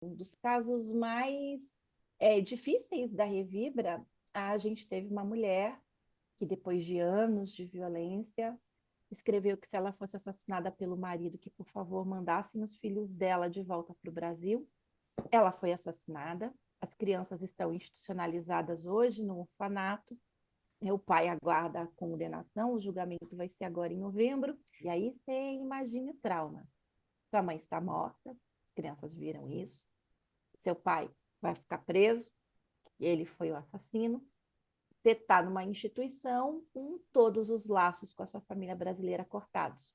Um dos casos mais difíceis da Revibra, a gente teve uma mulher que, depois de anos de violência, escreveu que se ela fosse assassinada pelo marido, que por favor mandassem os filhos dela de volta para o Brasil. Ela foi assassinada. As crianças estão institucionalizadas hoje no orfanato. O pai aguarda a condenação, o julgamento vai ser agora em novembro. E aí você imagina o trauma. Sua mãe está morta, as crianças viram isso. Seu pai vai ficar preso, ele foi o assassino. Você está numa instituição com todos os laços com a sua família brasileira cortados.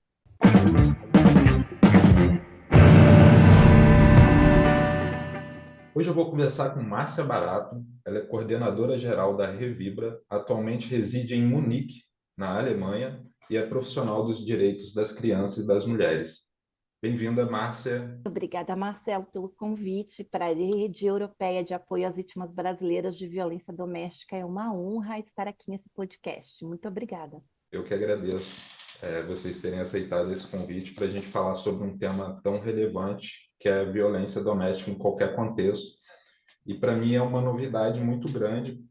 Hoje eu vou conversar com Márcia Barato. Ela é coordenadora geral da Revibra, atualmente reside em Munique, na Alemanha, e é profissional dos direitos das crianças e das mulheres. Bem-vinda, Márcia. Obrigada, Marcelo, pelo convite para a Rede Europeia de Apoio às Vítimas Brasileiras de Violência Doméstica. É uma honra estar aqui nesse podcast. Muito obrigada. Eu que agradeço, vocês terem aceitado esse convite para a gente falar sobre um tema tão relevante que é a violência doméstica em qualquer contexto. E para mim é uma novidade muito grande,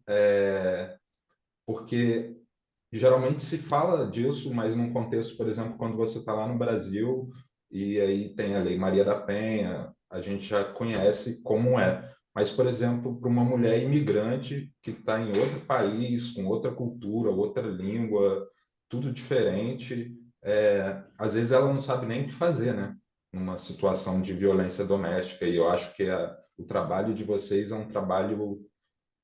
porque geralmente se fala disso, mas num contexto, por exemplo, quando você está lá no Brasil e aí tem a Lei Maria da Penha, a gente já conhece como é. Mas, por exemplo, para uma mulher imigrante que está em outro país, com outra cultura, outra língua, tudo diferente, às vezes ela não sabe nem o que fazer, né? Numa situação de violência doméstica. E eu acho que o trabalho de vocês é um trabalho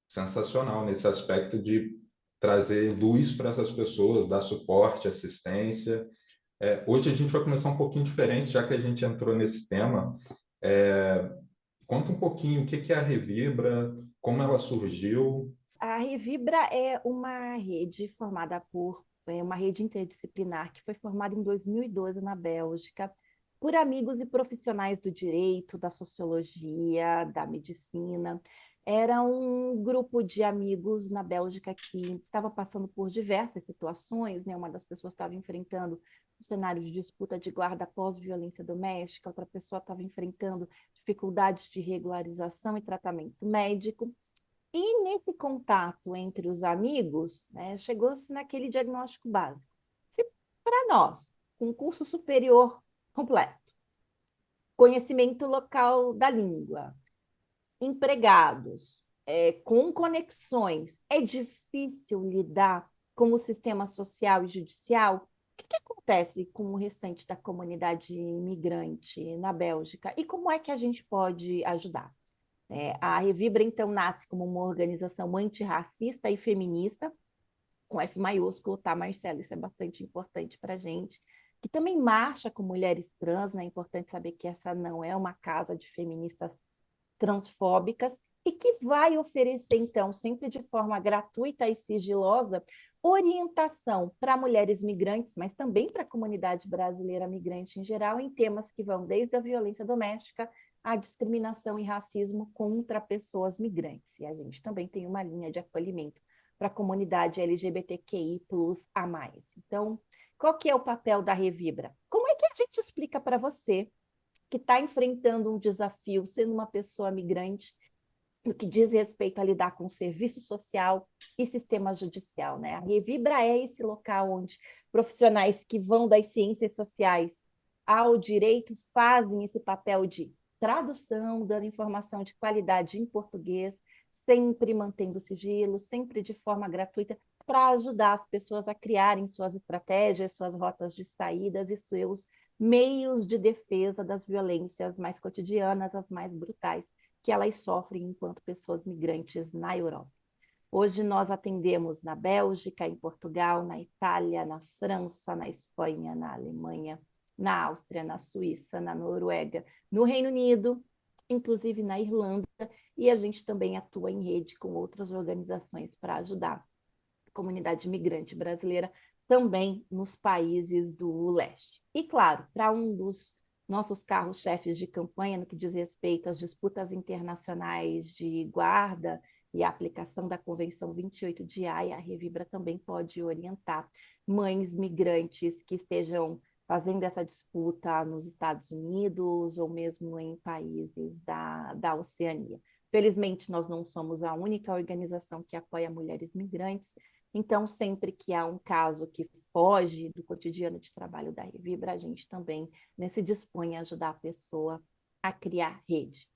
sensacional nesse aspecto de trazer luz para essas pessoas, dar suporte, assistência. Hoje a gente vai começar um pouquinho diferente, já que a gente entrou nesse tema. É, Conta um pouquinho o que que é a Revibra, como ela surgiu. A Revibra é uma rede formada por uma rede interdisciplinar que foi formada em 2012 na Bélgica por amigos e profissionais do direito, da sociologia, da medicina. Era um grupo de amigos na Bélgica que estava passando por diversas situações, né? Uma das pessoas estava enfrentando um cenário de disputa de guarda após violência doméstica, outra pessoa estava enfrentando dificuldades de regularização e tratamento médico. E nesse contato entre os amigos, né, chegou-se naquele diagnóstico básico. Se para nós, um curso superior completo, conhecimento local da língua, empregados, com conexões, é difícil lidar com o sistema social e judicial, o que acontece com o restante da comunidade imigrante na Bélgica? E como é que a gente pode ajudar? A Revibra, então, nasce como uma organização antirracista e feminista, com F maiúsculo, tá, Marcelo? Isso é bastante importante para a gente. Que também marcha com mulheres trans, né? É importante saber que essa não é uma casa de feministas transfóbicas e que vai oferecer, então, sempre de forma gratuita e sigilosa, orientação para mulheres migrantes, mas também para a comunidade brasileira migrante em geral, em temas que vão desde a violência doméstica à discriminação e racismo contra pessoas migrantes. E a gente também tem uma linha de acolhimento para a comunidade LGBTQI plus a mais. Então, qual que é o papel da Revibra? Como é que a gente explica para você que está enfrentando um desafio, sendo uma pessoa migrante, no que diz respeito a lidar com o serviço social e sistema judicial, né? A Revibra é esse local onde profissionais que vão das ciências sociais ao direito fazem esse papel de tradução, dando informação de qualidade em português, sempre mantendo sigilo, sempre de forma gratuita, para ajudar as pessoas a criarem suas estratégias, suas rotas de saídas e seus meios de defesa das violências mais cotidianas, as mais brutais, que elas sofrem enquanto pessoas migrantes na Europa. Hoje nós atendemos na Bélgica, em Portugal, na Itália, na França, na Espanha, na Alemanha, na Áustria, na Suíça, na Noruega, no Reino Unido, inclusive na Irlanda, e a gente também atua em rede com outras organizações para ajudar a comunidade migrante brasileira também nos países do leste. E, claro, para um dos nossos carros-chefes de campanha no que diz respeito às disputas internacionais de guarda e a aplicação da Convenção 28 de Haia, a Revibra também pode orientar mães migrantes que estejam fazendo essa disputa nos Estados Unidos ou mesmo em países da Oceania. Felizmente, nós não somos a única organização que apoia mulheres migrantes, então, sempre que há um caso que foge do cotidiano de trabalho da Revibra, a gente também, né, se dispõe a ajudar a pessoa a criar rede.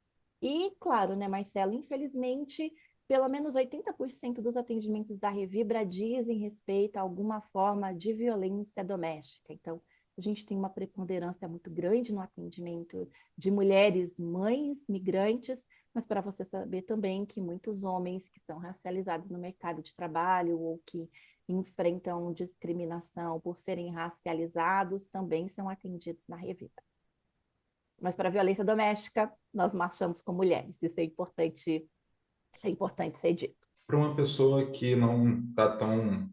E, claro, né, Marcelo, infelizmente, pelo menos 80% dos atendimentos da Revibra dizem respeito a alguma forma de violência doméstica. Então, a gente tem uma preponderância muito grande no atendimento de mulheres mães migrantes, mas para você saber também que muitos homens que são racializados no mercado de trabalho ou que enfrentam discriminação por serem racializados também são atendidos na Revibra. Mas para a violência doméstica, nós marchamos com mulheres. Isso é importante ser dito. Para uma pessoa que não está tão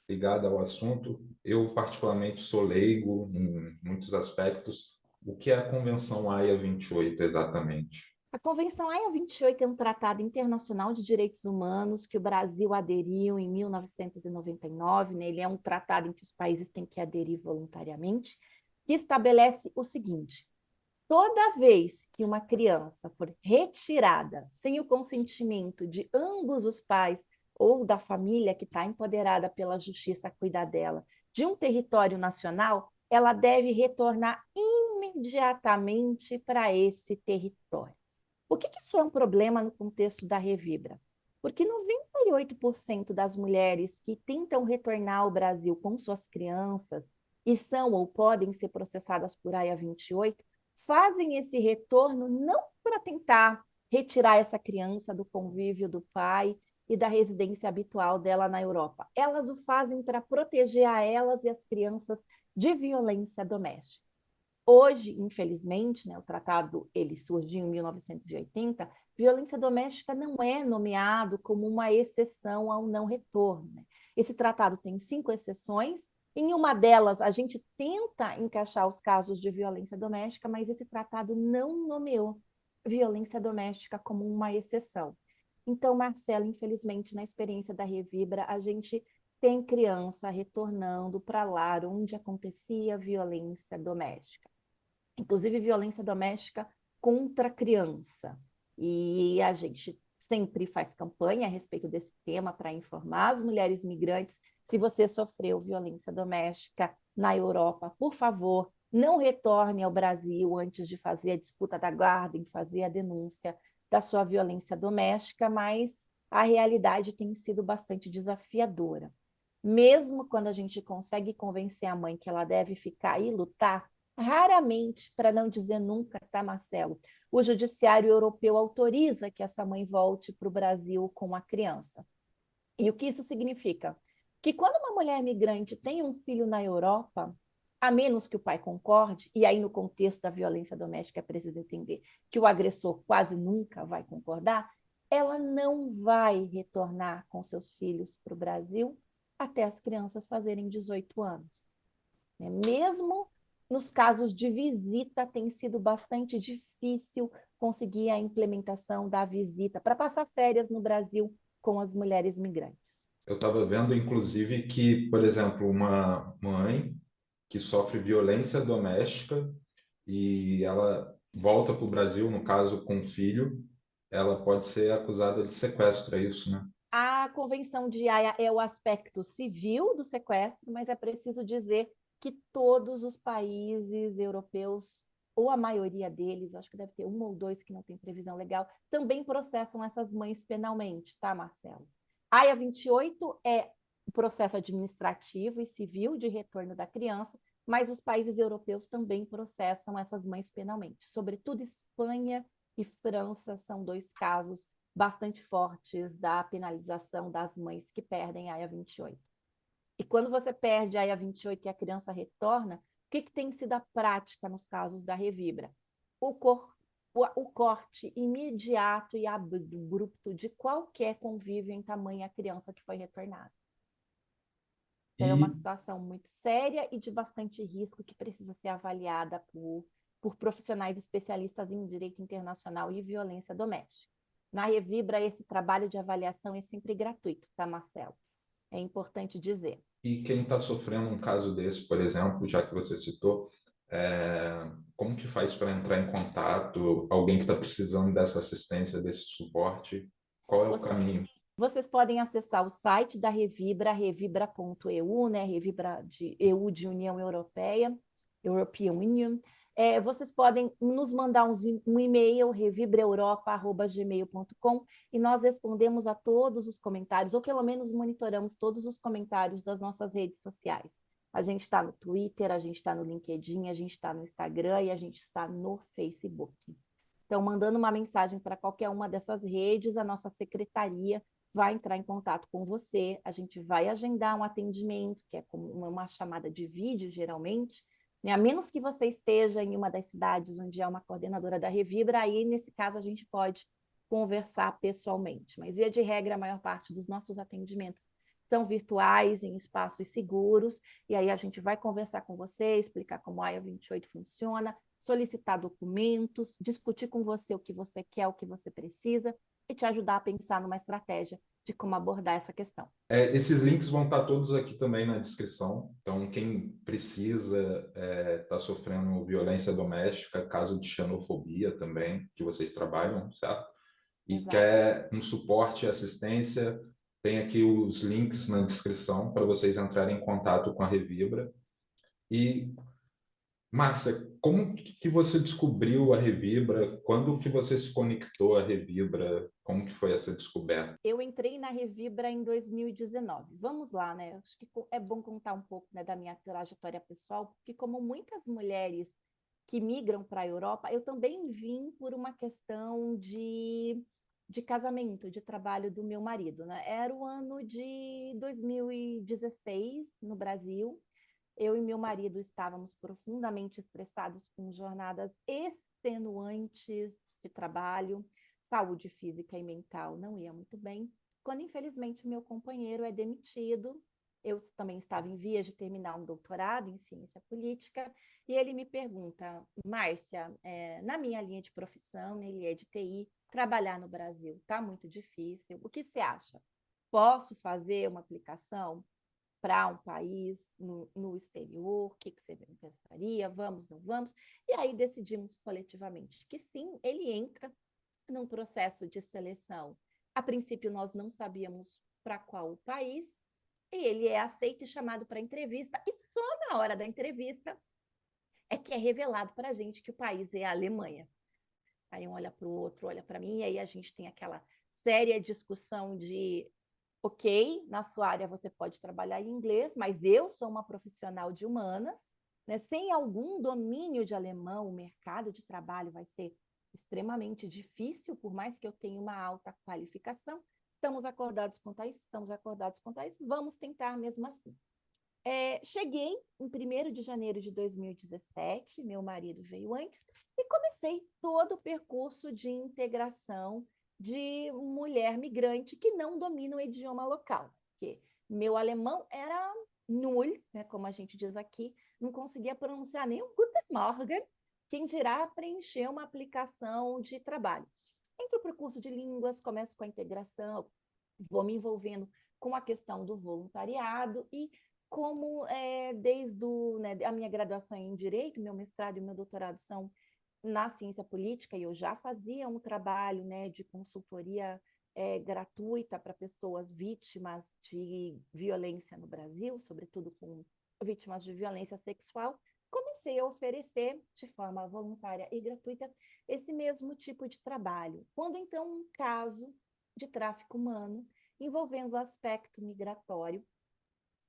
ligada ao assunto, eu particularmente sou leigo em muitos aspectos. O que é a Convenção AIA 28 exatamente? A Convenção AIA 28 é um tratado internacional de direitos humanos que o Brasil aderiu em 1999, né? Ele é um tratado em que os países têm que aderir voluntariamente, que estabelece o seguinte: toda vez que uma criança for retirada sem o consentimento de ambos os pais ou da família que está empoderada pela justiça a cuidar dela, de um território nacional, ela deve retornar imediatamente para esse território. Por que isso é um problema no contexto da Revibra? Porque 98% das mulheres que tentam retornar ao Brasil com suas crianças e são ou podem ser processadas por AIA 28, fazem esse retorno não para tentar retirar essa criança do convívio do pai e da residência habitual dela na Europa. Elas o fazem para proteger a elas e as crianças de violência doméstica. Hoje, infelizmente, né, o tratado ele surgiu em 1980, violência doméstica não é nomeado como uma exceção ao não retorno. Né? Esse tratado tem 5 exceções, em uma delas a gente tenta encaixar os casos de violência doméstica, mas esse tratado não nomeou violência doméstica como uma exceção. Então, Marcelo, infelizmente, na experiência da Revibra, a gente tem criança retornando para lá onde acontecia violência doméstica, inclusive violência doméstica contra a criança. E a gente sempre faz campanha a respeito desse tema para informar as mulheres migrantes. Se você sofreu violência doméstica na Europa, por favor, não retorne ao Brasil antes de fazer a disputa da guarda, em fazer a denúncia da sua violência doméstica, mas a realidade tem sido bastante desafiadora. Mesmo quando a gente consegue convencer a mãe que ela deve ficar e lutar, raramente, para não dizer nunca, tá, Marcelo? O judiciário europeu autoriza que essa mãe volte para o Brasil com a criança. E o que isso significa? Que quando uma mulher migrante tem um filho na Europa, a menos que o pai concorde, e aí no contexto da violência doméstica é preciso entender que o agressor quase nunca vai concordar, ela não vai retornar com seus filhos para o Brasil até as crianças fazerem 18 anos. Né? Mesmo nos casos de visita, tem sido bastante difícil conseguir a implementação da visita para passar férias no Brasil com as mulheres migrantes. Eu estava vendo, inclusive, que, por exemplo, uma mãe que sofre violência doméstica e ela volta para o Brasil, no caso com o filho, ela pode ser acusada de sequestro, é isso, né? A Convenção de Haia é o aspecto civil do sequestro, mas é preciso dizer que todos os países europeus, ou a maioria deles, acho que deve ter um ou dois que não tem previsão legal, também processam essas mães penalmente, tá, Marcelo? Haia 28 é o processo administrativo e civil de retorno da criança, mas os países europeus também processam essas mães penalmente. Sobretudo Espanha e França são 2 casos bastante fortes da penalização das mães que perdem a AIA 28. E quando você perde a AIA 28 e a criança retorna, o que tem sido a prática nos casos da Revibra? O corte imediato e abrupto de qualquer convívio entre a mãe e a criança que foi retornada. Então, é uma E situação muito séria e de bastante risco que precisa ser avaliada por profissionais especialistas em direito internacional e violência doméstica. Na Revibra, esse trabalho de avaliação é sempre gratuito, tá, Marcelo? É importante dizer. E quem está sofrendo um caso desse, por exemplo, já que você citou, como que faz para entrar em contato? Alguém que está precisando dessa assistência, desse suporte, qual é o Vocês, caminho? vocês podem acessar o site da Revibra, revibra.eu, né? Revibra de EU de União Europeia, European Union. Vocês podem nos mandar um e-mail, revibraeuropa@gmail.com, e nós respondemos a todos os comentários, ou pelo menos monitoramos todos os comentários das nossas redes sociais. A gente está no Twitter, a gente está no LinkedIn, a gente está no Instagram e a gente está no Facebook. Então, mandando uma mensagem para qualquer uma dessas redes, a nossa secretaria vai entrar em contato com você, a gente vai agendar um atendimento, que é como uma chamada de vídeo, geralmente, né? A menos que você esteja em uma das cidades onde é uma coordenadora da Revibra, aí, nesse caso, a gente pode conversar pessoalmente. Mas, via de regra, a maior parte dos nossos atendimentos são virtuais, em espaços seguros, e aí a gente vai conversar com você, explicar como a AIA 28 funciona, solicitar documentos, discutir com você o que você quer, o que você precisa, e te ajudar a pensar numa estratégia de como abordar essa questão. Esses links vão estar todos aqui também na descrição. Então, quem precisa está sofrendo violência doméstica, caso de xenofobia também, que vocês trabalham, certo? E Exato. quer um suporte e assistência, tem aqui os links na descrição para vocês entrarem em contato com a Revibra. E, Márcia, como que você descobriu a Revibra? Quando que você se conectou à Revibra? Como que foi essa descoberta? Eu entrei na Revibra em 2019. Vamos lá, né? Acho que é bom contar um pouco, né, da minha trajetória pessoal, porque como muitas mulheres que migram para a Europa, eu também vim por uma questão de casamento, de trabalho do meu marido, né? Era o ano de 2016 no Brasil. Eu e meu marido estávamos profundamente estressados com jornadas extenuantes de trabalho, saúde física e mental não ia muito bem. Quando, infelizmente, meu companheiro é demitido, eu também estava em vias de terminar um doutorado em ciência política, e ele me pergunta, Márcia, na minha linha de profissão, ele é de TI, trabalhar no Brasil está muito difícil, o que você acha? Posso fazer uma aplicação para um país no exterior? O que você pensaria? Vamos, não vamos? E aí decidimos coletivamente que sim, ele entra num processo de seleção. A princípio, nós não sabíamos para qual país, e ele é aceito e chamado para entrevista, e só na hora da entrevista é que é revelado para a gente que o país é a Alemanha. Aí um olha para o outro, olha para mim, e aí a gente tem aquela séria discussão de ok, na sua área você pode trabalhar em inglês, mas eu sou uma profissional de humanas, né? Sem algum domínio de alemão, o mercado de trabalho vai ser extremamente difícil, por mais que eu tenha uma alta qualificação. Estamos acordados quanto a isso, estamos acordados quanto a isso, vamos tentar mesmo assim. Cheguei em 1º de janeiro de 2017, meu marido veio antes, e comecei todo o percurso de integração de mulher migrante que não domina o idioma local, porque meu alemão era nulo, né, como a gente diz aqui, não conseguia pronunciar nem o Guten Morgen, quem dirá preencher uma aplicação de trabalho. Entro para o curso de línguas, começo com a integração, vou me envolvendo com a questão do voluntariado e como desde a minha graduação em Direito, meu mestrado e meu doutorado são na ciência política, e eu já fazia um trabalho, né, de consultoria gratuita para pessoas vítimas de violência no Brasil, sobretudo com vítimas de violência sexual, comecei a oferecer de forma voluntária e gratuita esse mesmo tipo de trabalho. Quando então um caso de tráfico humano envolvendo o aspecto migratório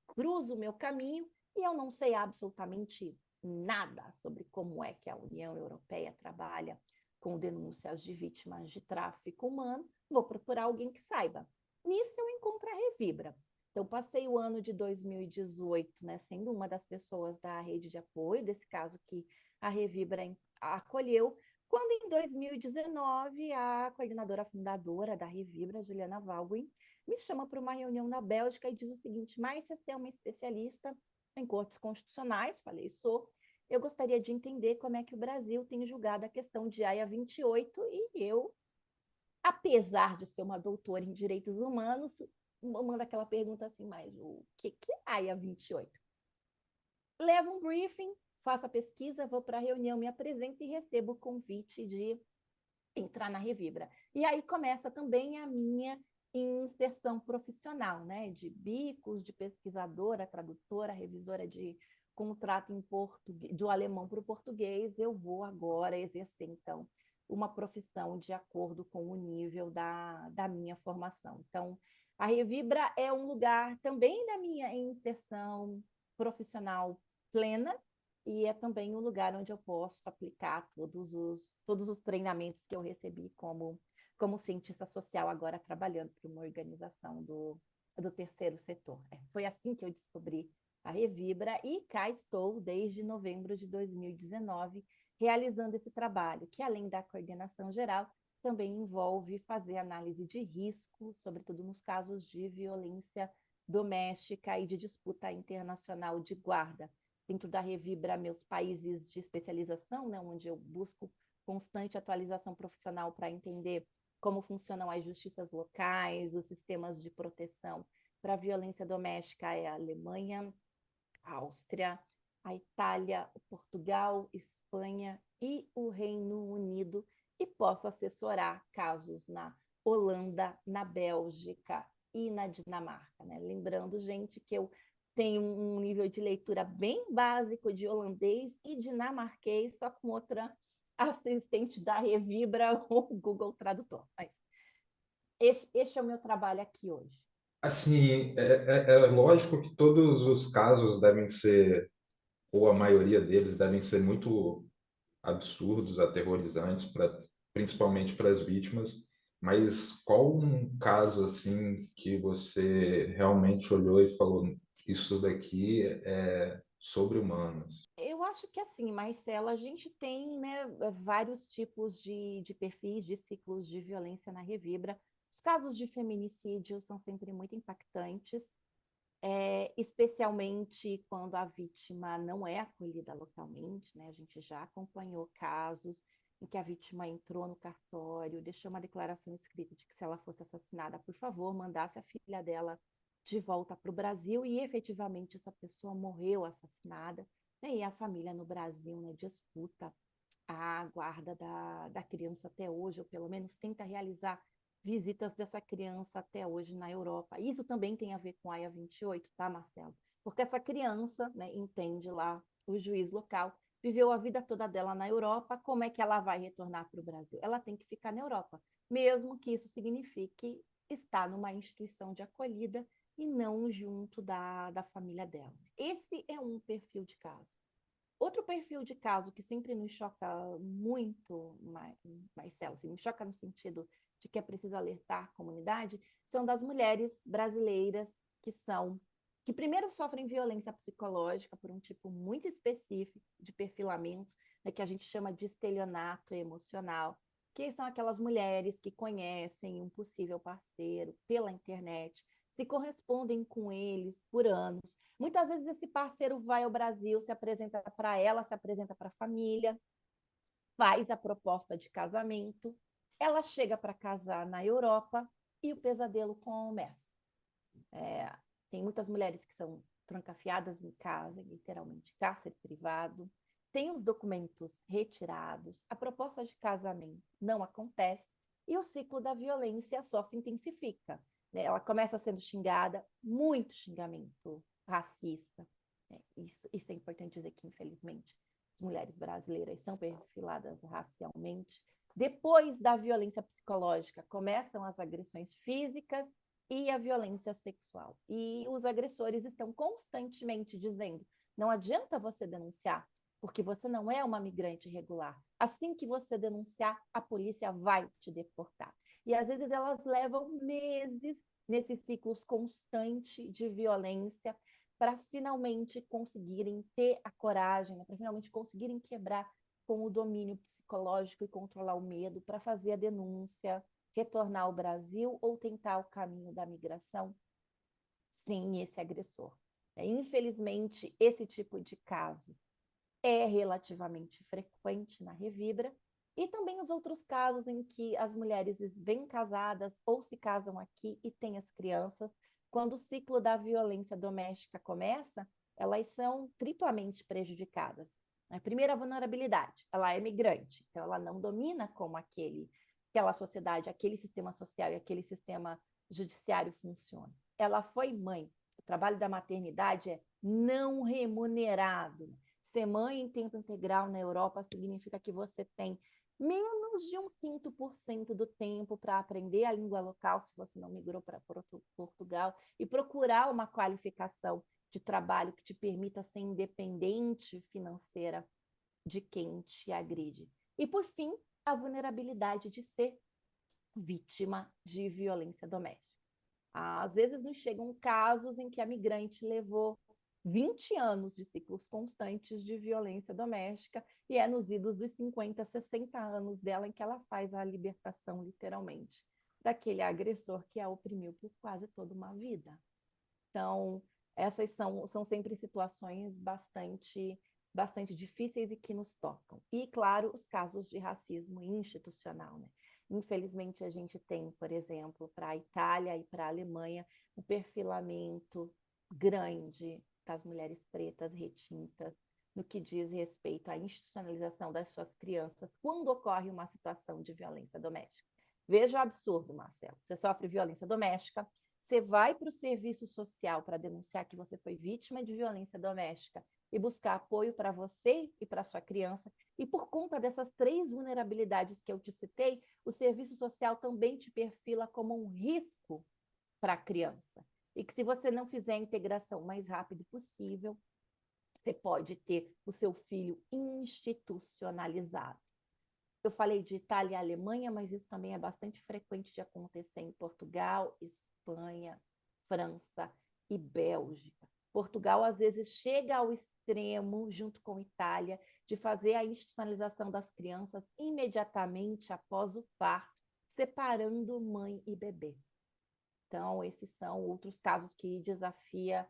cruza o meu caminho e eu não sei absolutamente nada sobre como é que a União Europeia trabalha com denúncias de vítimas de tráfico humano, vou procurar alguém que saiba. Nisso eu encontro a Revibra. Então, passei o ano de 2018, né, sendo uma das pessoas da rede de apoio, desse caso que a Revibra acolheu, quando em 2019 a coordenadora fundadora da Revibra, Juliana Valguin, me chama para uma reunião na Bélgica e diz o seguinte: Márcia, você é uma especialista em cortes constitucionais? Falei, sou. Eu gostaria de entender como é que o Brasil tem julgado a questão de AIA 28 e eu, apesar de ser uma doutora em direitos humanos, manda aquela pergunta assim, mas o que é a AIA 28? Levo um briefing, faço a pesquisa, vou para a reunião, me apresento e recebo o convite de entrar na Revibra. E aí começa também a minha inserção profissional, né? De bicos, de pesquisadora, tradutora, revisora de contrato em português, do alemão para o português, eu vou agora exercer, então, uma profissão de acordo com o nível da minha formação. Então, a Revibra é um lugar também da minha inserção profissional plena, e é também um lugar onde eu posso aplicar todos os treinamentos que eu recebi como cientista social, agora trabalhando para uma organização do terceiro setor. Foi assim que eu descobri a Revibra e cá estou desde novembro de 2019 realizando esse trabalho, que além da coordenação geral, também envolve fazer análise de risco, sobretudo nos casos de violência doméstica e de disputa internacional de guarda dentro da Revibra, meus países de especialização, né, onde eu busco constante atualização profissional para entender como funcionam as justiças locais, os sistemas de proteção para a violência doméstica é a Alemanha, a Áustria, a Itália, Portugal, Espanha e o Reino Unido, e posso assessorar casos na Holanda, na Bélgica e na Dinamarca. Né? Lembrando, gente, que eu tenho um nível de leitura bem básico de holandês e dinamarquês, só com outra assistente da Revibra, o Google Tradutor. Mas este é o meu trabalho aqui hoje. Assim, é lógico que todos os casos devem ser, ou a maioria deles devem ser muito absurdos, aterrorizantes, principalmente para as vítimas. Mas qual um caso assim que você realmente olhou e falou, isso daqui é sobre-humano? Eu acho que assim, Marcela, a gente tem, né, vários tipos de perfis, de ciclos de violência na Revibra. Os casos de feminicídio são sempre muito impactantes, especialmente quando a vítima não é acolhida localmente, né? A gente já acompanhou casos em que a vítima entrou no cartório, deixou uma declaração escrita de que se ela fosse assassinada, por favor, mandasse a filha dela de volta para o Brasil, e efetivamente essa pessoa morreu assassinada, né? E a família no Brasil, né, disputa a guarda da criança até hoje, ou pelo menos tenta realizar visitas dessa criança até hoje na Europa. Isso também tem a ver com a AIA 28, tá, Marcelo? Porque essa criança, né, entende lá o juiz local, viveu a vida toda dela na Europa, como é que ela vai retornar para o Brasil? Ela tem que ficar na Europa, mesmo que isso signifique estar numa instituição de acolhida e não junto da família dela. Esse é um perfil de caso. Outro perfil de caso que sempre nos choca muito, Marcelo, assim, me choca no sentido de que é preciso alertar a comunidade, são das mulheres brasileiras que primeiro sofrem violência psicológica por um tipo muito específico de perfilamento, né, que a gente chama de estelionato emocional, que são aquelas mulheres que conhecem um possível parceiro pela internet, se correspondem com eles por anos. Muitas vezes esse parceiro vai ao Brasil, se apresenta para ela, se apresenta para a família, faz a proposta de casamento, ela chega para casar na Europa e o pesadelo começa. É, tem muitas mulheres que são trancafiadas em casa, literalmente cárcere privado, tem os documentos retirados, a proposta de casamento não acontece e o ciclo da violência só se intensifica. Né? Ela começa sendo xingada, muito xingamento racista. Né? Isso é importante dizer que, infelizmente, as mulheres brasileiras são perfiladas racialmente. Depois da violência psicológica, começam as agressões físicas e a violência sexual. E os agressores estão constantemente dizendo: não adianta você denunciar, porque você não é uma migrante irregular. Assim que você denunciar, a polícia vai te deportar. E às vezes elas levam meses nesses ciclos constantes de violência para finalmente conseguirem ter a coragem, né, para finalmente conseguirem quebrar com o domínio psicológico e controlar o medo para fazer a denúncia, retornar ao Brasil ou tentar o caminho da migração sem esse agressor. Infelizmente, esse tipo de caso é relativamente frequente na Revibra E também os outros casos em que as mulheres vêm casadas ou se casam aqui e têm as crianças. Quando o ciclo da violência doméstica começa, elas são triplamente prejudicadas. A primeira vulnerabilidade, ela é migrante, então ela não domina como aquela sociedade, aquele sistema social e aquele sistema judiciário funciona. Ela foi mãe. O trabalho da maternidade é não remunerado. Ser mãe em tempo integral na Europa significa que você tem menos de 1/5% do tempo para aprender a língua local, se você não migrou para Portugal, e procurar uma qualificação de trabalho que te permita ser independente financeira de quem te agride. E, por fim, a vulnerabilidade de ser vítima de violência doméstica. Às vezes nos chegam casos em que a migrante levou 20 anos de ciclos constantes de violência doméstica e é nos idos dos 50, 60 anos dela em que ela faz a libertação, literalmente, daquele agressor que a oprimiu por quase toda uma vida. Então, essas são sempre situações bastante difíceis e que nos tocam. E, claro, os casos de racismo institucional, né? Infelizmente, a gente tem, por exemplo, para a Itália e para a Alemanha, um perfilamento grande das mulheres pretas retintas no que diz respeito à institucionalização das suas crianças quando ocorre uma situação de violência doméstica. Veja o absurdo, Marcelo. Você sofre violência doméstica, você vai para o serviço social para denunciar que você foi vítima de violência doméstica e buscar apoio para você e para sua criança. E por conta dessas 3 vulnerabilidades que eu te citei, o serviço social também te perfila como um risco para a criança. E que se você não fizer a integração o mais rápido possível, você pode ter o seu filho institucionalizado. Eu falei de Itália e Alemanha, mas isso também é bastante frequente de acontecer em Portugal, Espanha, França e Bélgica. Portugal, às vezes, chega ao extremo, junto com Itália, de fazer a institucionalização das crianças imediatamente após o parto, separando mãe e bebê. Então, esses são outros casos que desafia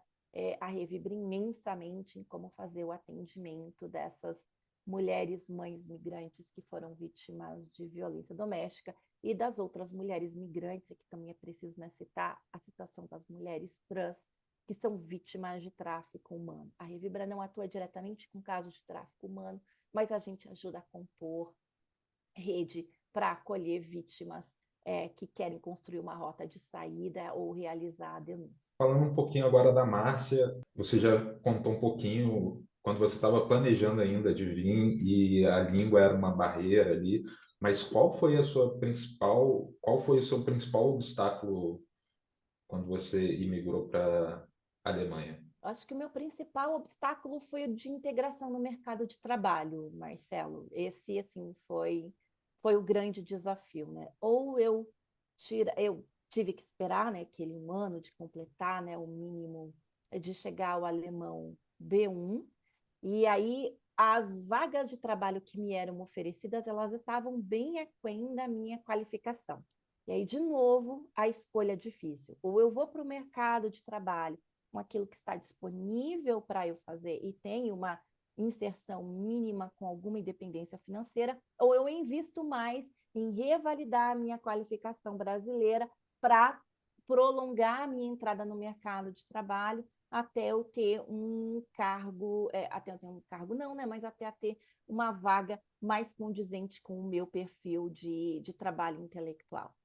a Revibra imensamente em como fazer o atendimento dessas mulheres mães migrantes que foram vítimas de violência doméstica e das outras mulheres migrantes, que também é preciso, né, citar a situação das mulheres trans que são vítimas de tráfico humano. A Revibra não atua diretamente com casos de tráfico humano, mas a gente ajuda a compor rede para acolher vítimas que querem construir uma rota de saída ou realizar a denúncia. Falando um pouquinho agora da Márcia, você já contou um pouquinho quando você estava planejando ainda de vir e a língua era uma barreira ali, mas qual foi o seu principal obstáculo quando você imigrou para a Alemanha? Acho que o meu principal obstáculo foi o de integração no mercado de trabalho, Marcelo. Esse, assim, foi o grande desafio, né? Ou eu tive que esperar, né, aquele 1 ano de completar, né, o mínimo de chegar ao alemão B1, e aí as vagas de trabalho que me eram oferecidas, elas estavam bem aquém da minha qualificação. E aí, de novo, a escolha difícil. Ou eu vou para o mercado de trabalho com aquilo que está disponível para eu fazer e tenho uma inserção mínima com alguma independência financeira, ou eu invisto mais em revalidar a minha qualificação brasileira para prolongar a minha entrada no mercado de trabalho até eu ter um cargo, até eu ter um cargo não, né? Mas até ter uma vaga mais condizente com o meu perfil de trabalho intelectual.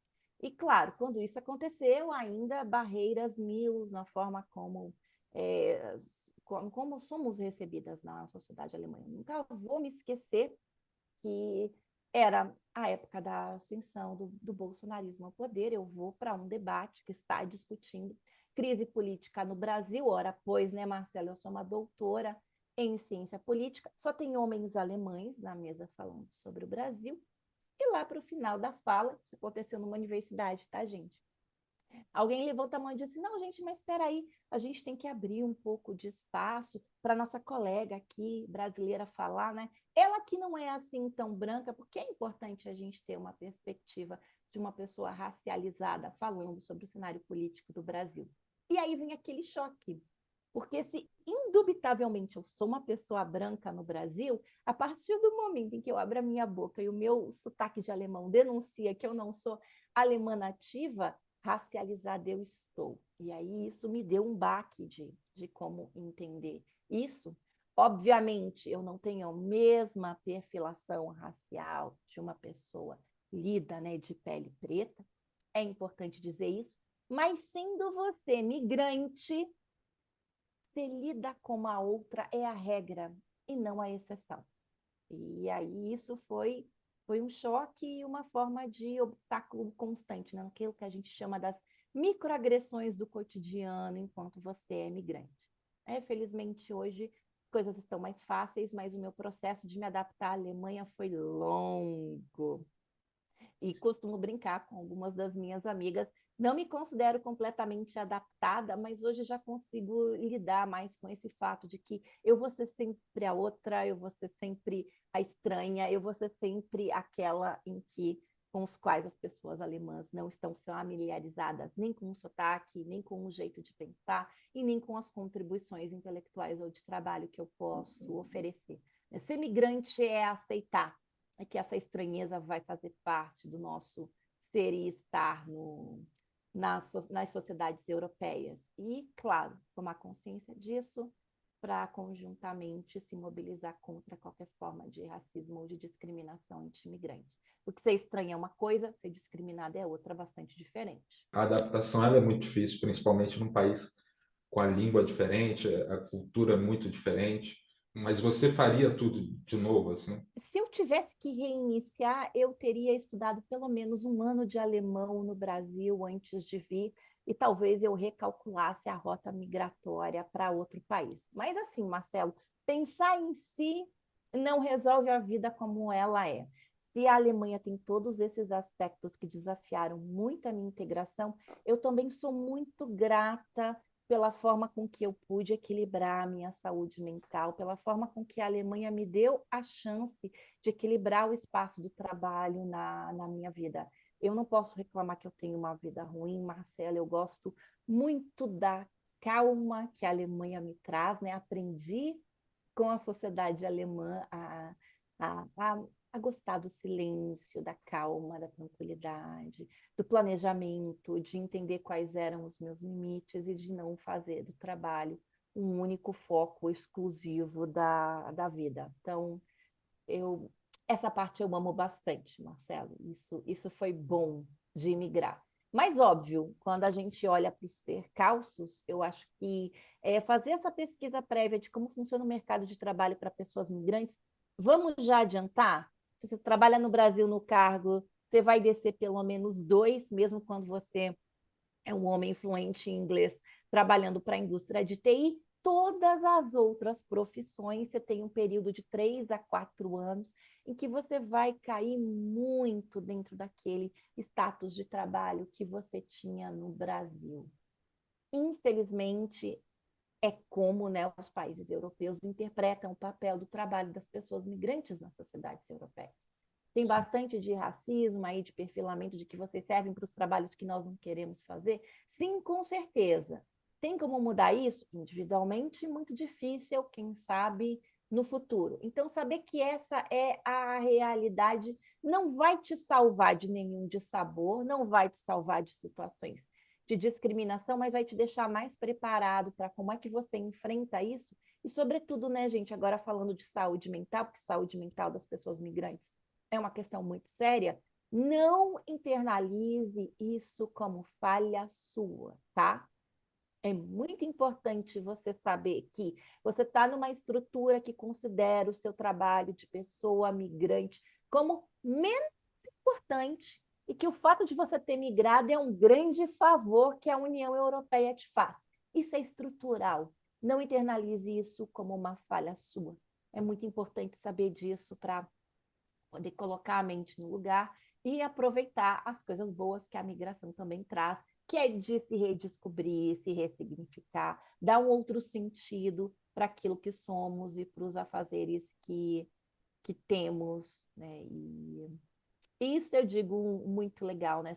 E, claro, quando isso aconteceu, ainda barreiras mil na forma como somos recebidas na sociedade alemã. Eu nunca vou me esquecer que era a época da ascensão do bolsonarismo ao poder. Eu vou para um debate que está discutindo crise política no Brasil. Ora, pois, né, Marcela, eu sou uma doutora em ciência política, só tem homens alemães na mesa falando sobre o Brasil, e lá para o final da fala, isso aconteceu numa universidade, tá, gente? Alguém levanta a mão e diz assim, não, gente, mas espera aí, a gente tem que abrir um pouco de espaço para nossa colega aqui, brasileira, falar, né? Ela que não é assim tão branca, porque é importante a gente ter uma perspectiva de uma pessoa racializada falando sobre o cenário político do Brasil. E aí vem aquele choque, porque se indubitavelmente eu sou uma pessoa branca no Brasil, a partir do momento em que eu abro a minha boca e o meu sotaque de alemão denuncia que eu não sou alemã nativa, racializada eu estou. E aí isso me deu um baque de como entender isso. Obviamente, eu não tenho a mesma perfilação racial de uma pessoa lida, né, de pele preta, é importante dizer isso, mas sendo você migrante, você lida com uma outra é a regra e não a exceção. E aí isso foi um choque e uma forma de obstáculo constante, né? Aquilo que a gente chama das microagressões do cotidiano enquanto você é migrante. Felizmente, hoje as coisas estão mais fáceis, mas o meu processo de me adaptar à Alemanha foi longo. E costumo brincar com algumas das minhas amigas. Não me considero completamente adaptada, mas hoje já consigo lidar mais com esse fato de que eu vou ser sempre a outra, eu vou ser sempre a estranha, eu vou ser sempre aquela em que com os quais as pessoas alemãs não estão familiarizadas nem com o sotaque, nem com o jeito de pensar e nem com as contribuições intelectuais ou de trabalho que eu posso oferecer. Ser migrante é aceitar que essa estranheza vai fazer parte do nosso ser e estar nas sociedades europeias. E, claro, tomar consciência disso para conjuntamente se mobilizar contra qualquer forma de racismo ou de discriminação anti-imigrante. Porque ser estranho é uma coisa, ser discriminado é outra, bastante diferente. A adaptação ela é muito difícil, principalmente num país com a língua diferente, a cultura muito diferente. Mas você faria tudo de novo, assim? Se eu tivesse que reiniciar, eu teria estudado pelo menos um ano de alemão no Brasil antes de vir, e talvez eu recalculasse a rota migratória para outro país. Mas assim, Marcelo, pensar em si não resolve a vida como ela é. Se a Alemanha tem todos esses aspectos que desafiaram muito a minha integração, eu também sou muito grata pela forma com que eu pude equilibrar a minha saúde mental, pela forma com que a Alemanha me deu a chance de equilibrar o espaço do trabalho na minha vida. Eu não posso reclamar que eu tenho uma vida ruim, Marcela, eu gosto muito da calma que a Alemanha me traz, né? Aprendi com a sociedade alemã a, a, a gostar do silêncio, da calma, da tranquilidade, do planejamento, de entender quais eram os meus limites e de não fazer do trabalho um único foco exclusivo da vida. Então, eu, essa parte eu amo bastante, Marcelo. Isso foi bom de imigrar. Mas, óbvio, quando a gente olha para os percalços, eu acho que fazer essa pesquisa prévia de como funciona o mercado de trabalho para pessoas migrantes, vamos já adiantar? Se você trabalha no Brasil no cargo, você vai descer pelo menos dois, mesmo quando você é um homem fluente em inglês trabalhando para a indústria de TI. Todas as outras profissões, você tem um período de 3 a 4 anos em que você vai cair muito dentro daquele status de trabalho que você tinha no Brasil. Infelizmente, é como, né, os países europeus interpretam o papel do trabalho das pessoas migrantes nas sociedades europeias. Tem bastante de racismo aí, de perfilamento, de que vocês servem para os trabalhos que nós não queremos fazer? Sim, com certeza. Tem como mudar isso? Individualmente, muito difícil, quem sabe no futuro. Então, saber que essa é a realidade não vai te salvar de nenhum dissabor, não vai te salvar de situações de discriminação, mas vai te deixar mais preparado para como é que você enfrenta isso. E, sobretudo, né, gente, agora falando de saúde mental, porque saúde mental das pessoas migrantes é uma questão muito séria, não internalize isso como falha sua, tá? É muito importante você saber que você está numa estrutura que considera o seu trabalho de pessoa migrante como menos importante e que o fato de você ter migrado é um grande favor que a União Europeia te faz. Isso é estrutural. Não internalize isso como uma falha sua. É muito importante saber disso para poder colocar a mente no lugar e aproveitar as coisas boas que a migração também traz, que é de se redescobrir, se ressignificar, dar um outro sentido para aquilo que somos e para os afazeres que temos, né? E isso eu digo muito legal, né?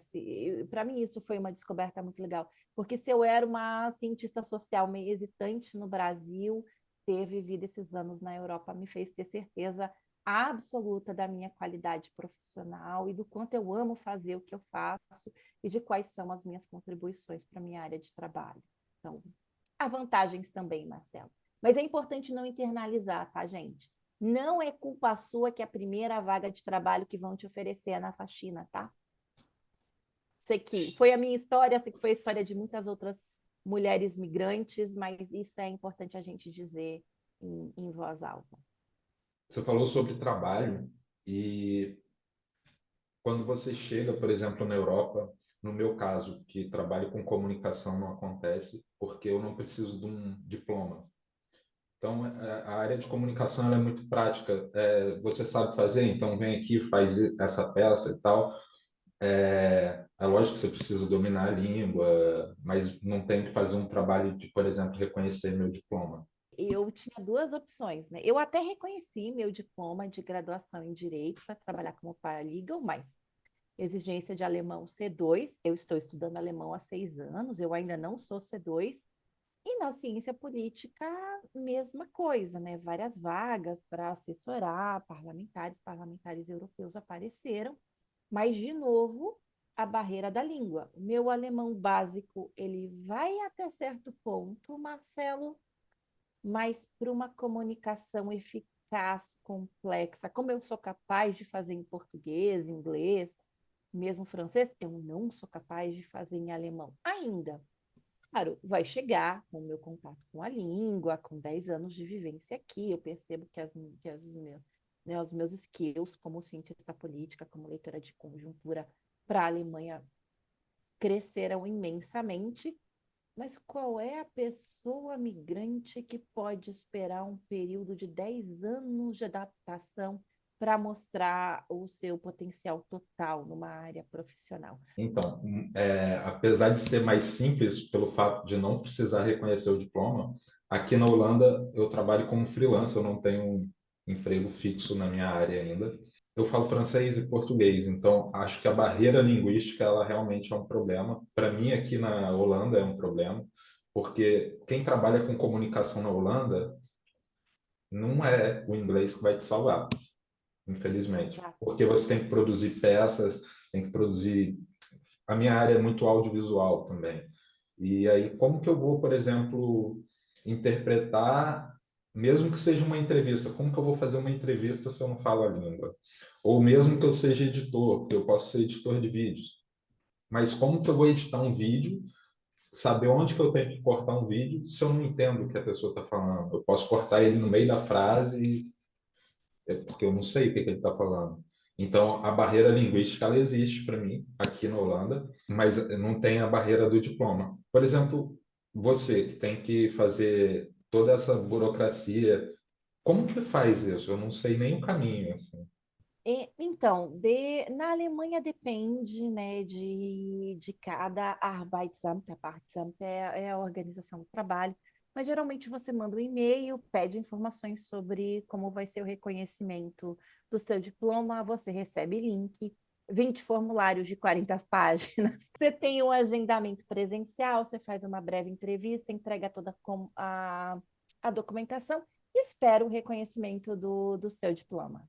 Para mim isso foi uma descoberta muito legal, porque se eu era uma cientista social meio hesitante no Brasil, ter vivido esses anos na Europa me fez ter certeza absoluta da minha qualidade profissional e do quanto eu amo fazer o que eu faço e de quais são as minhas contribuições para a minha área de trabalho. Então, há vantagens também, Marcelo. Mas é importante não internalizar, tá, gente? Não é culpa sua que a primeira vaga de trabalho que vão te oferecer é na faxina, tá? Sei que foi a minha história, sei que foi a história de muitas outras mulheres migrantes, mas isso é importante a gente dizer em voz alta. Você falou sobre trabalho e quando você chega, por exemplo, na Europa, no meu caso, que trabalho com comunicação não acontece, porque eu não preciso de um diploma. Então, a área de comunicação ela é muito prática. Você sabe fazer, então vem aqui, faz essa peça e tal. É lógico que você precisa dominar a língua, mas não tem que fazer um trabalho de, por exemplo, reconhecer meu diploma. Eu tinha duas opções, né? Eu até reconheci meu diploma de graduação em Direito para trabalhar como paralegal, mas exigência de alemão C2. Eu estou estudando alemão há 6 anos, eu ainda não sou C2. E na ciência política, mesma coisa, né? Várias vagas para assessorar parlamentares europeus apareceram, mas, de novo, a barreira da língua. O meu alemão básico, ele vai até certo ponto, Marcelo, mas para uma comunicação eficaz, complexa, como eu sou capaz de fazer em português, inglês, mesmo francês, eu não sou capaz de fazer em alemão ainda. Claro, vai chegar com o meu contato com a língua, com 10 anos de vivência aqui, eu percebo que os meus skills como cientista política, como leitora de conjuntura para a Alemanha cresceram imensamente, mas qual é a pessoa migrante que pode esperar um período de 10 anos de adaptação para mostrar o seu potencial total numa área profissional? Então, apesar de ser mais simples pelo fato de não precisar reconhecer o diploma, aqui na Holanda eu trabalho como freelancer, eu não tenho um emprego fixo na minha área ainda. Eu falo francês e português, então acho que a barreira linguística ela realmente é um problema. Para mim aqui na Holanda é um problema, porque quem trabalha com comunicação na Holanda não é o inglês que vai te salvar, infelizmente, Exato. porque você tem que produzir peças, tem que produzir. A minha área é muito audiovisual também. E aí, como que eu vou, por exemplo, interpretar, mesmo que seja uma entrevista, como que eu vou fazer uma entrevista se eu não falo a língua? Ou mesmo que eu seja editor, porque eu posso ser editor de vídeos. Mas como que eu vou editar um vídeo, saber onde que eu tenho que cortar um vídeo se eu não entendo o que a pessoa está falando? Eu posso cortar ele no meio da frase, porque eu não sei o que, que ele está falando. Então, a barreira linguística ela existe para mim aqui na Holanda, mas não tem a barreira do diploma. Por exemplo, você que tem que fazer toda essa burocracia, como que faz isso? Eu não sei nem o caminho, assim. Então, na Alemanha depende, né, de cada Arbeitsamt, é a organização do trabalho, mas geralmente você manda um e-mail, pede informações sobre como vai ser o reconhecimento do seu diploma, você recebe link, 20 formulários de 40 páginas, você tem um agendamento presencial, você faz uma breve entrevista, entrega toda a documentação e espera o reconhecimento do seu diploma.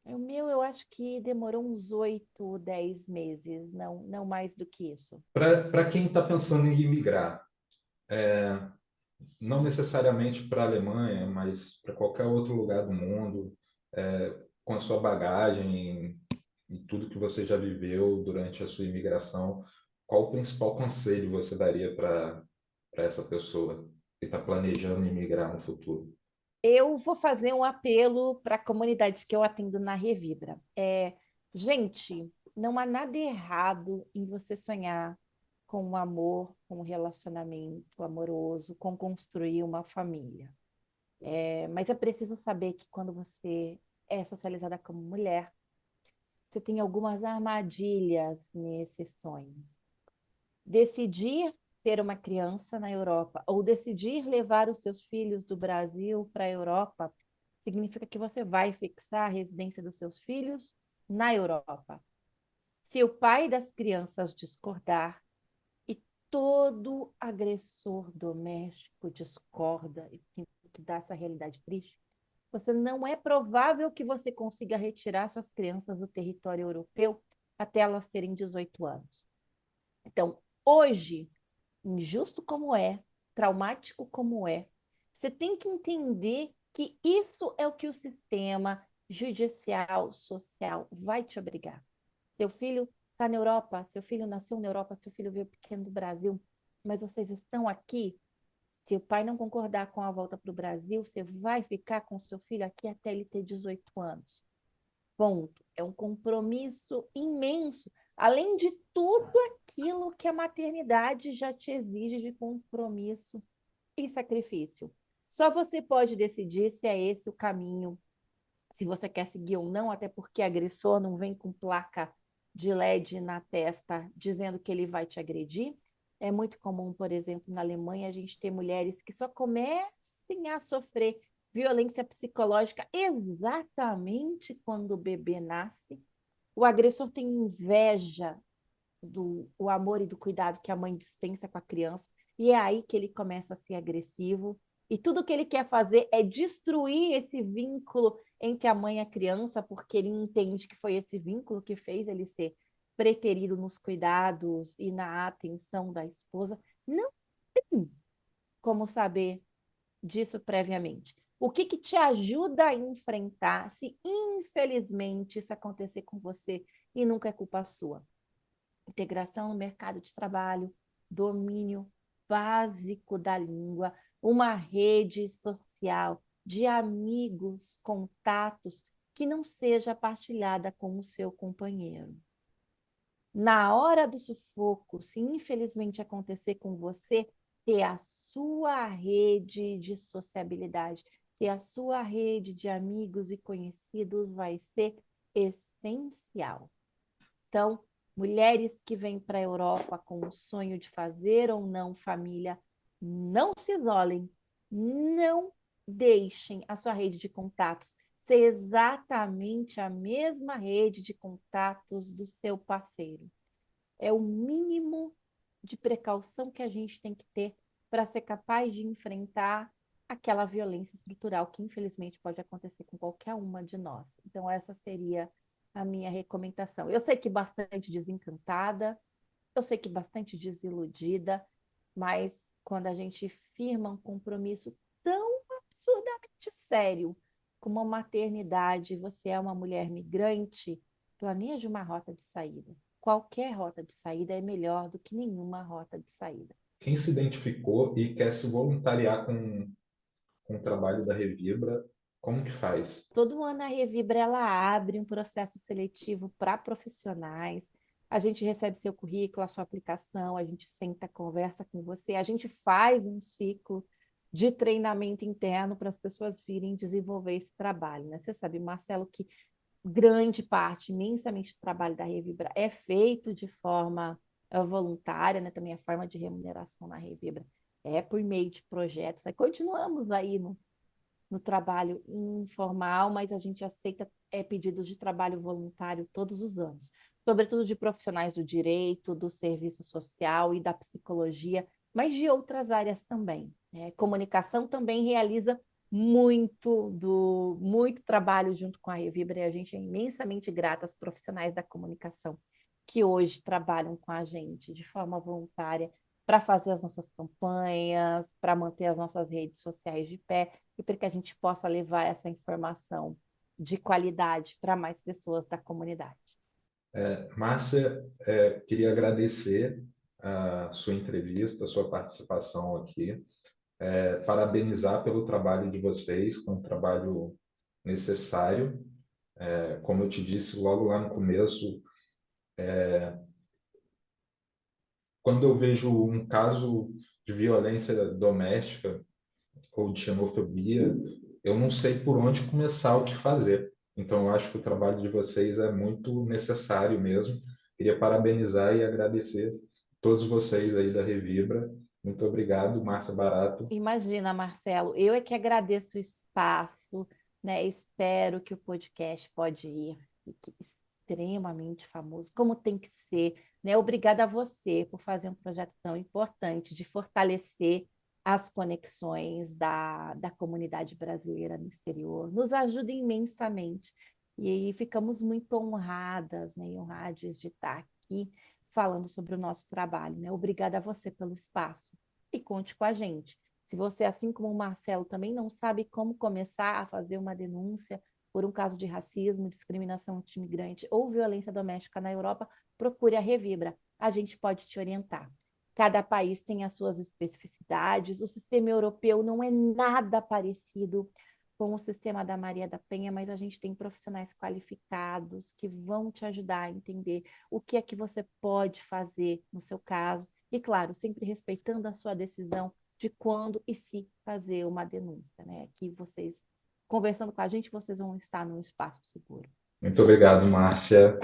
O meu, eu acho que demorou uns 8, 10 meses, não mais do que isso. Para quem está pensando em imigrar, não necessariamente para a Alemanha, mas para qualquer outro lugar do mundo, com a sua bagagem e tudo que você já viveu durante a sua imigração, qual o principal conselho você daria para essa pessoa que está planejando imigrar no futuro? Eu vou fazer um apelo para a comunidade que eu atendo na Revibra. Gente, não há nada errado em você sonhar com um amor, com um relacionamento amoroso, com construir uma família. Mas é preciso saber que quando você é socializada como mulher, você tem algumas armadilhas nesse sonho. Decidir ter uma criança na Europa ou decidir levar os seus filhos do Brasil para a Europa significa que você vai fixar a residência dos seus filhos na Europa. Se o pai das crianças discordar e todo agressor doméstico discorda, e que dá essa realidade triste, Não é provável que você consiga retirar suas crianças do território europeu até elas terem 18 anos. Então, hoje, injusto como é, traumático como é, você tem que entender que isso é o que o sistema judicial, social vai te obrigar. Seu filho está na Europa, seu filho nasceu na Europa, seu filho veio pequeno do Brasil, mas vocês estão aqui. Se o pai não concordar com a volta para o Brasil, você vai ficar com seu filho aqui até ele ter 18 anos. Ponto. É um compromisso imenso, além de tudo aquilo que a maternidade já te exige de compromisso e sacrifício. Só você pode decidir se é esse o caminho, se você quer seguir ou não, até porque agressor não vem com placa de LED na testa dizendo que ele vai te agredir. É muito comum, por exemplo, na Alemanha, a gente ter mulheres que só comecem a sofrer violência psicológica exatamente quando o bebê nasce. O agressor tem inveja do o amor e do cuidado que a mãe dispensa com a criança, e é aí que ele começa a ser agressivo. E tudo que ele quer fazer é destruir esse vínculo entre a mãe e a criança, porque ele entende que foi esse vínculo que fez ele ser preterido nos cuidados e na atenção da esposa. Não tem como saber disso previamente. O que te ajuda a enfrentar se infelizmente isso acontecer com você e nunca é culpa sua? Integração no mercado de trabalho, domínio básico da língua, uma rede social de amigos, contatos que não seja partilhada com o seu companheiro. Na hora do sufoco, se infelizmente acontecer com você, ter a sua rede de sociabilidade, ter a sua rede de amigos e conhecidos vai ser essencial. Então, mulheres que vêm para a Europa com o sonho de fazer ou não família, não se isolem, não deixem a sua rede de contatos ser exatamente a mesma rede de contatos do seu parceiro. É o mínimo de precaução que a gente tem que ter para ser capaz de enfrentar aquela violência estrutural que infelizmente pode acontecer com qualquer uma de nós. Então, essa seria a minha recomendação. Eu sei que bastante desencantada, eu sei que bastante desiludida, mas quando a gente firma um compromisso tão absurdamente sério como a maternidade, você é uma mulher migrante, planeje uma rota de saída. Qualquer rota de saída é melhor do que nenhuma rota de saída. Quem se identificou e quer se voluntariar com o trabalho da Revibra, como que faz? Todo ano a Revibra ela abre um processo seletivo para profissionais. A gente recebe seu currículo, a sua aplicação, a gente senta, conversa com você, a gente faz um ciclo de treinamento interno para as pessoas virem desenvolver esse trabalho, né? Você sabe, Marcelo, que grande parte, imensamente, do trabalho da Revibra é feito de forma voluntária, né? Também a forma de remuneração na Revibra é por meio de projetos. Aí continuamos aí no trabalho informal, mas a gente aceita pedidos de trabalho voluntário todos os anos, sobretudo de profissionais do direito, do serviço social e da psicologia, mas de outras áreas também, né? Comunicação também realiza muito trabalho junto com a Revibra, e a gente é imensamente grata aos profissionais da comunicação que hoje trabalham com a gente de forma voluntária para fazer as nossas campanhas, para manter as nossas redes sociais de pé e para que a gente possa levar essa informação de qualidade para mais pessoas da comunidade. Márcia, queria agradecer a sua entrevista, a sua participação aqui, parabenizar pelo trabalho de vocês, que é um trabalho necessário. Como eu te disse logo lá no começo, quando eu vejo um caso de violência doméstica ou de xenofobia, eu não sei por onde começar, o que fazer. Então, eu acho que o trabalho de vocês é muito necessário mesmo. Queria parabenizar e agradecer todos vocês aí da Revibra. Muito obrigado, Márcia Barato. Imagina, Marcelo, eu é que agradeço o espaço, né? Espero que o podcast pode ir fique extremamente famoso, como tem que ser, né? Obrigada a você por fazer um projeto tão importante de fortalecer as conexões da comunidade brasileira no exterior, nos ajuda imensamente. E ficamos muito honradas, né, e honradas de estar aqui falando sobre o nosso trabalho, né? Obrigada a você pelo espaço. E conte com a gente. Se você, assim como o Marcelo, também não sabe como começar a fazer uma denúncia por um caso de racismo, discriminação anti-imigrante ou violência doméstica na Europa, procure a Revibra. A gente pode te orientar. Cada país tem as suas especificidades. O sistema europeu não é nada parecido com o sistema da Maria da Penha, mas a gente tem profissionais qualificados que vão te ajudar a entender o que é que você pode fazer no seu caso. E, claro, sempre respeitando a sua decisão de quando e se fazer uma denúncia, né? Que vocês, conversando com a gente, vocês vão estar num espaço seguro. Muito obrigado, Márcia.